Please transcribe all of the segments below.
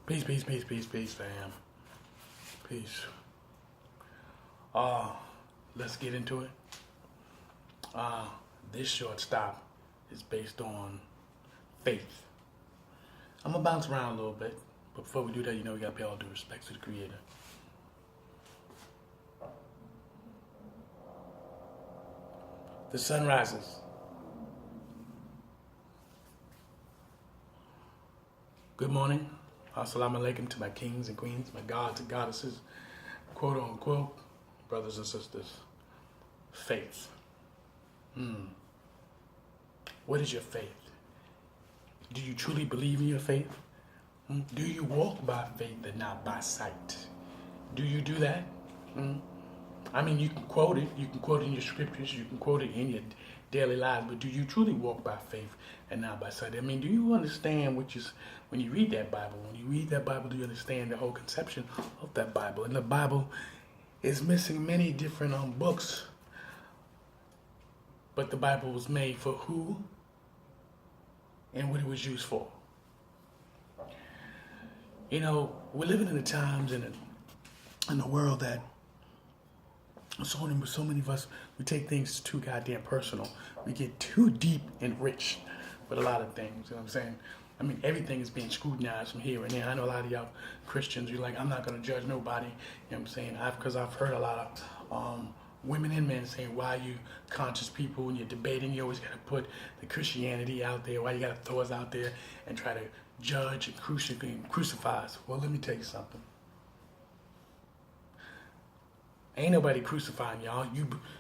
Peace, peace, peace, peace, peace, fam. Peace. Let's get into it. This short stop is based on faith. I'm gonna bounce around a little bit, but before we do that, we gotta pay all due respect to the Creator. The sun rises. Good morning. Assalamu alaikum to my kings and queens, my gods and goddesses, quote unquote, brothers and sisters. Faith. What is your faith? Do you truly believe in your faith? Do you walk by faith and not by sight? Do you do that? I mean, you can quote it. You can quote it in your scriptures. You can quote it in your daily lives. But do you truly walk by faith and not by sight? I mean, do you understand when you read that Bible? When you read that Bible, do you understand the whole conception of that Bible? And the Bible is missing many different books. But the Bible was made for who and what it was used for. We're living in the times in the world that so many of us, we take things too goddamn personal. We get too deep and rich with a lot of things. You know what I'm saying? I mean, everything is being scrutinized from here and there. I know a lot of y'all Christians, you're like, I'm not going to judge nobody. You know what I'm saying? Because I've heard a lot of women and men saying, why you conscious people, when you're debating, you always got to put the Christianity out there. Why you got to throw us out there and try to judge and crucify us? Well, let me tell you something. Ain't nobody crucifying y'all.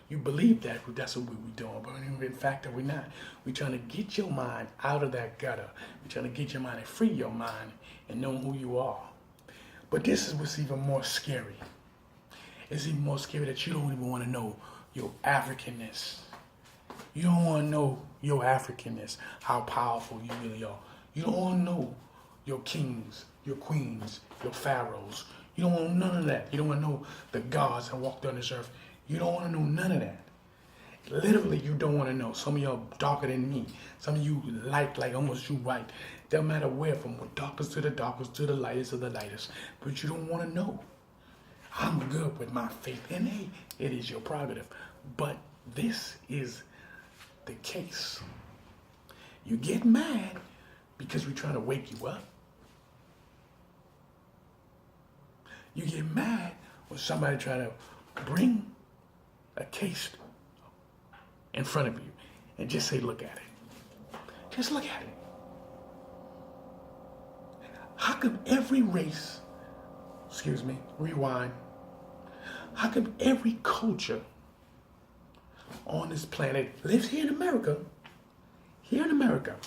You believe that's what we're doing, but in fact, we're not. We're trying to get your mind out of that gutter. We're trying to get your mind and free your mind and know who you are. But this is what's even more scary. It's even more scary that you don't even want to know your Africanness. You don't want to know your Africanness, how powerful you really are. You don't want to know your kings, your queens, your pharaohs. You don't want none of that. You don't want to know the gods that walked on this earth. You don't want to know none of that. Literally, you don't want to know. Some of y'all darker than me. Some of you like almost you white. Doesn't matter where, from the darkest to the lightest of the lightest. But you don't want to know. I'm good with my faith. And hey, it is your prerogative. But this is the case. You get mad because we're trying to wake you up. You get mad when somebody try to bring a case in front of you and just say, look at it. Just look at it. How come every race, rewind. How come every culture on this planet lives here in America? Here in America.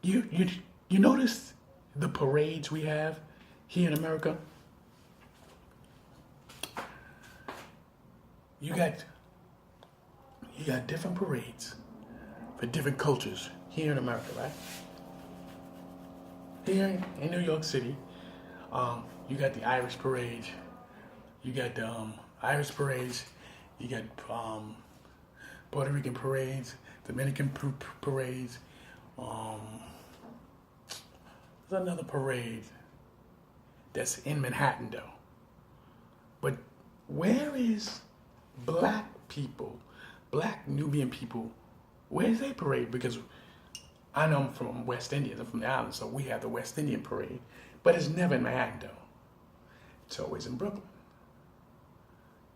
You notice the parades we have here in America? You got different parades for different cultures here in America, right? Here in New York City, you got the Irish parade. You got the Irish parades. You got Puerto Rican parades, Dominican parades. There's another parade that's in Manhattan, though. But where is black people, black Nubian people, where's their parade? Because I know I'm from West Indies, I'm from the island, so we have the West Indian parade. But it's never in Manhattan, though. It's always in Brooklyn.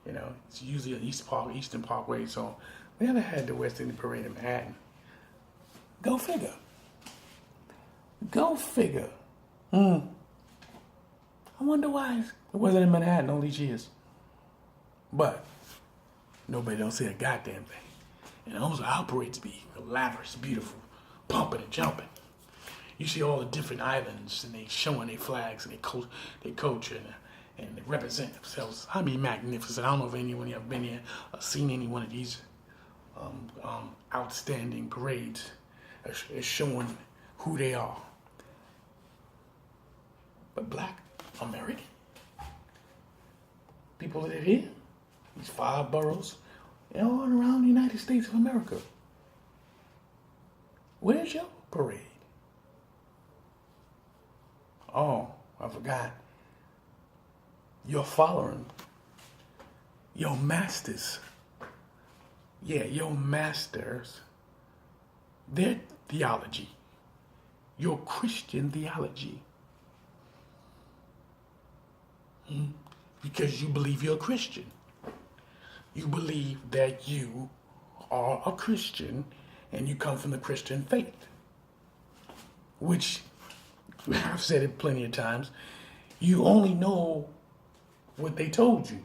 It's usually at Eastern Parkway, so we never had the West Indian parade in Manhattan. Go figure. Go figure. I wonder why it wasn't in Manhattan all these years. But nobody don't say a goddamn thing. And those parades be elaborate, beautiful, pumping and jumping. You see all the different islands and they showing their flags and their culture and they represent themselves. I mean, magnificent. I don't know if anyone ever been here or seen any one of these outstanding parades. It's showing who they are. But black American people that live here, these 5 boroughs, all around the United States of America. Where's your parade? Oh, I forgot. You're following your masters. Yeah, your masters. Their theology. Your Christian theology. Because you believe you're a Christian. You believe that you are a Christian and you come from the Christian faith. Which, I've said it plenty of times, you only know what they told you.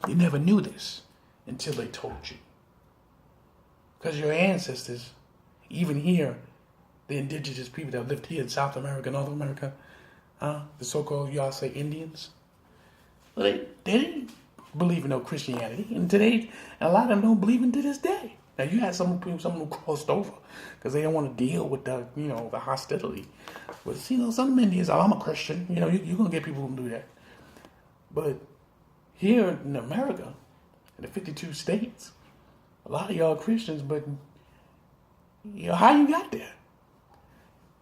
You never knew this until they told you. Because your ancestors, even here, the indigenous people that lived here in South America, North America, the so-called, y'all say Indians, well, they didn't believe in no Christianity. And today, a lot of them don't believe in to this day. Now, you had some people, some who crossed over because they don't want to deal with the, the hostility. But, some Indians, I'm a Christian. You're going to get people who do that. But here in America, in the 52 states, a lot of y'all are Christians, but how you got there?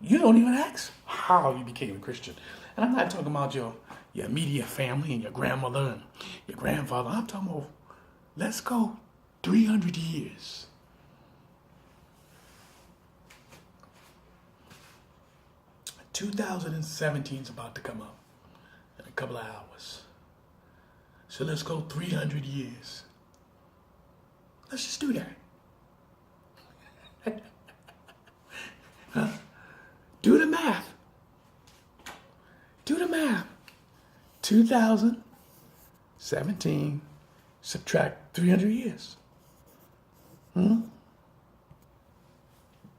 You don't even ask how you became a Christian. And I'm not talking about your immediate family and your grandmother and your grandfather. I'm talking about, let's go 300 years. – 2017 is about to come up in a couple of hours. So let's go 300 years. Let's just do that. Do the math. Do the math. 2017 subtract 300 years.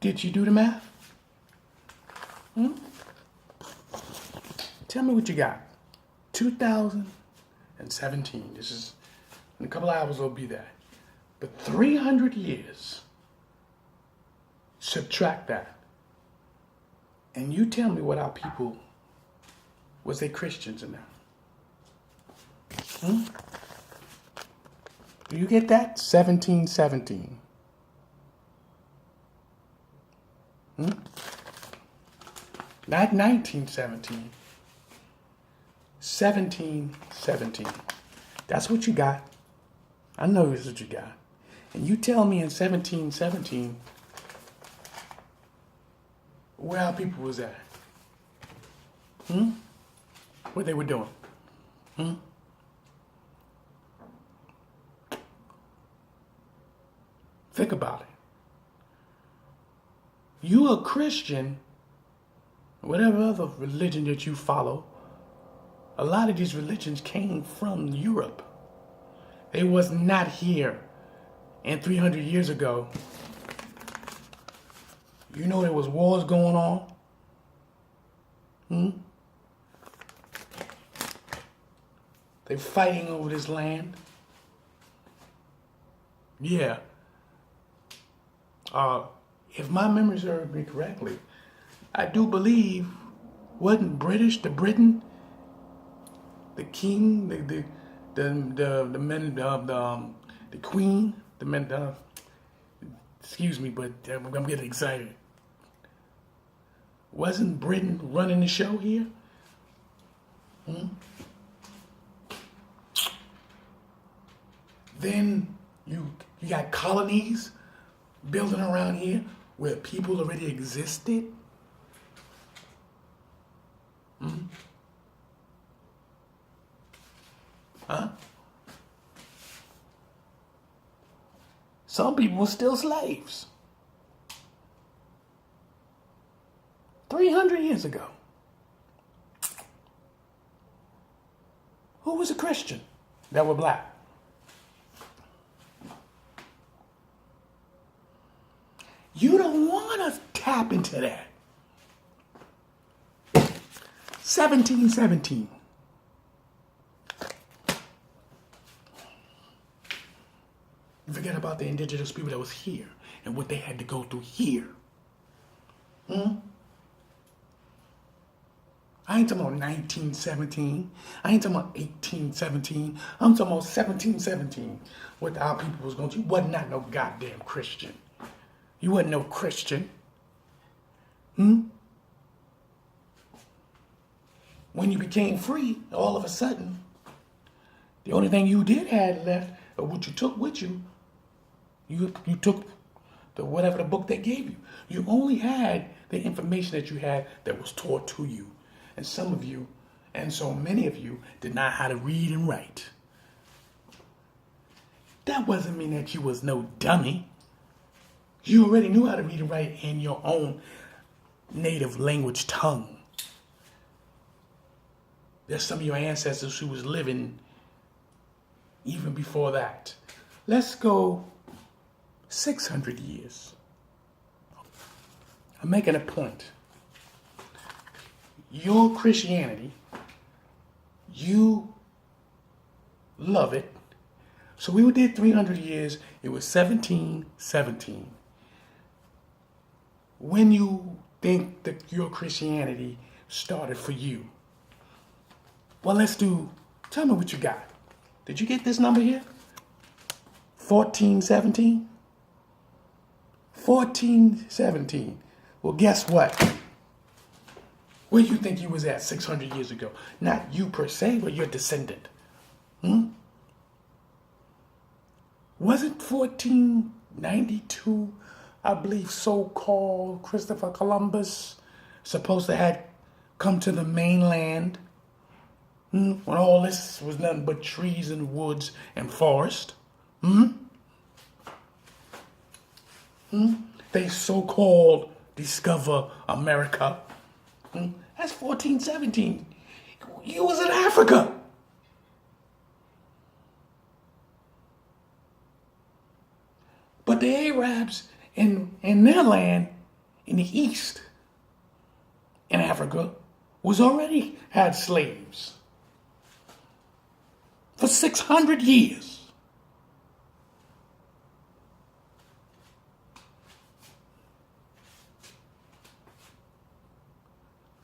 Did you do the math? Tell me what you got. 2017. This is, in a couple of hours, it'll be that. But 300 years, subtract that. And you tell me what our people, was they Christians in that? Do you get that? 1717. Not 1917. 1717. That's what you got. I know this is what you got. And you tell me in 1717 where our people was at. What they were doing. Think about it. You a Christian, whatever other religion that you follow, a lot of these religions came from Europe. They was not here. And 300 years ago, there was wars going on. They're fighting over this land. Yeah. If my memory serves me correctly, I do believe, wasn't British, the Britain, the king, the men, the queen, the men, excuse me, but I'm getting excited. Wasn't Britain running the show here? Then you got colonies building around here where people already existed. Some people were still slaves. 300 years ago. Who was a Christian that were black? You don't want to tap into that. 1717. You forget about the indigenous people that was here and what they had to go through here. I ain't talking about 1917. I ain't talking about 1817. I'm talking about 1717. What our people was going to do. You was not no goddamn Christian. You wasn't no Christian. when you became free, all of a sudden, the only thing you did have left, or what you took with you, you took whatever the book they gave you. You only had the information that you had that was taught to you. And some of you, and so many of you, did not know how to read and write. That doesn't mean that you was no dummy. You already knew how to read and write in your own native language tongue. There's some of your ancestors who was living even before that. Let's go 600 years. I'm making a point. Your Christianity, you love it. So we did 300 years. It was 1717. When you think that your Christianity started for you? Well, tell me what you got. Did you get this number here? 1417? 1417. Well, guess what? Where do you think you was at 600 years ago? Not you per se, but your descendant. Wasn't 1492, I believe, so-called Christopher Columbus supposed to have come to the mainland? When all this was nothing but trees and woods and forest? They so-called discover America. That's 1417. You was in Africa. But the Arabs in their land, in the east, in Africa, was already had slaves. For 600 years.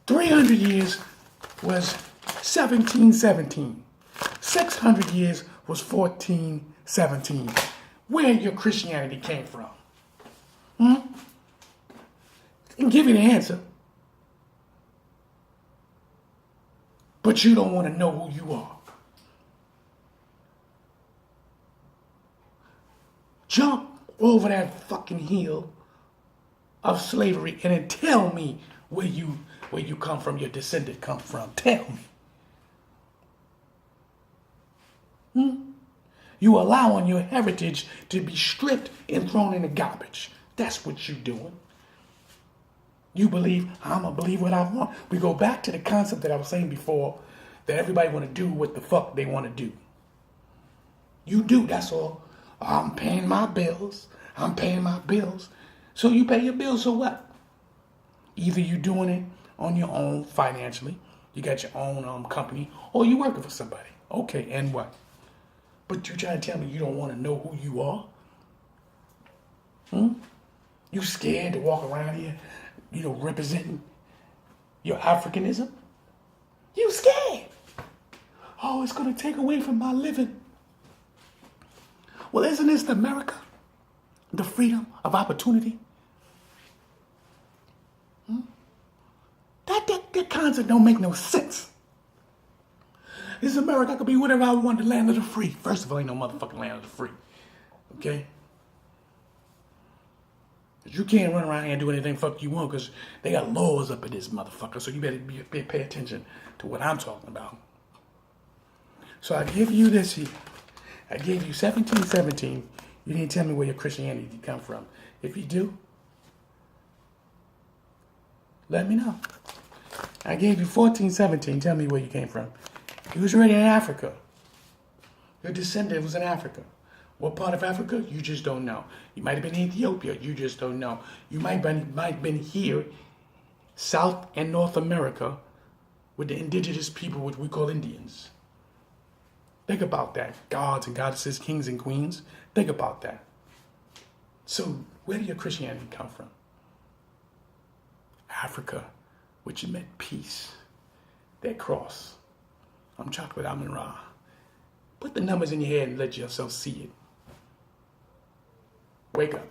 "300 years was 1717. 600 years was 1417. Where your Christianity came from? I can give you the answer. But you don't want to know who you are. Jump over that fucking hill of slavery and then tell me where you come from, your descendant come from. Tell me. You allowing your heritage to be stripped and thrown in the garbage. That's what you doing. You believe, I'm going to believe what I want. We go back to the concept that I was saying before, that everybody want to do what the fuck they want to do. You do, that's all. I'm paying my bills. So you pay your bills, so what? Either you're doing it on your own financially, you got your own company, or you working for somebody. Okay, and what? But you trying to tell me you don't want to know who you are? You scared to walk around here, representing your Africanism? You scared. Oh, it's going to take away from my living. Well, isn't this America? The freedom of opportunity? That concept don't make no sense. This is America. I could be whatever I want, the land of the free. First of all, ain't no motherfucking land of the free. Okay? But you can't run around here and do anything fuck you want because they got laws up in this motherfucker. So you better pay attention to what I'm talking about. So I give you this here. I gave you 1717. You didn't tell me where your Christianity come from. If you do, let me know. I gave you 1417. Tell me where you came from. You was already in Africa. Your descendant was in Africa. What part of Africa? You just don't know. You might have been in Ethiopia. You just don't know. You might have been here, South and North America, with the indigenous people, which we call Indians. Think about that. Gods and goddesses, kings and queens. Think about that. So where did your Christianity come from? Africa, which meant peace. That cross. I'm Chocolate AMUN-RA. Put the numbers in your head and let yourself see it. Wake up.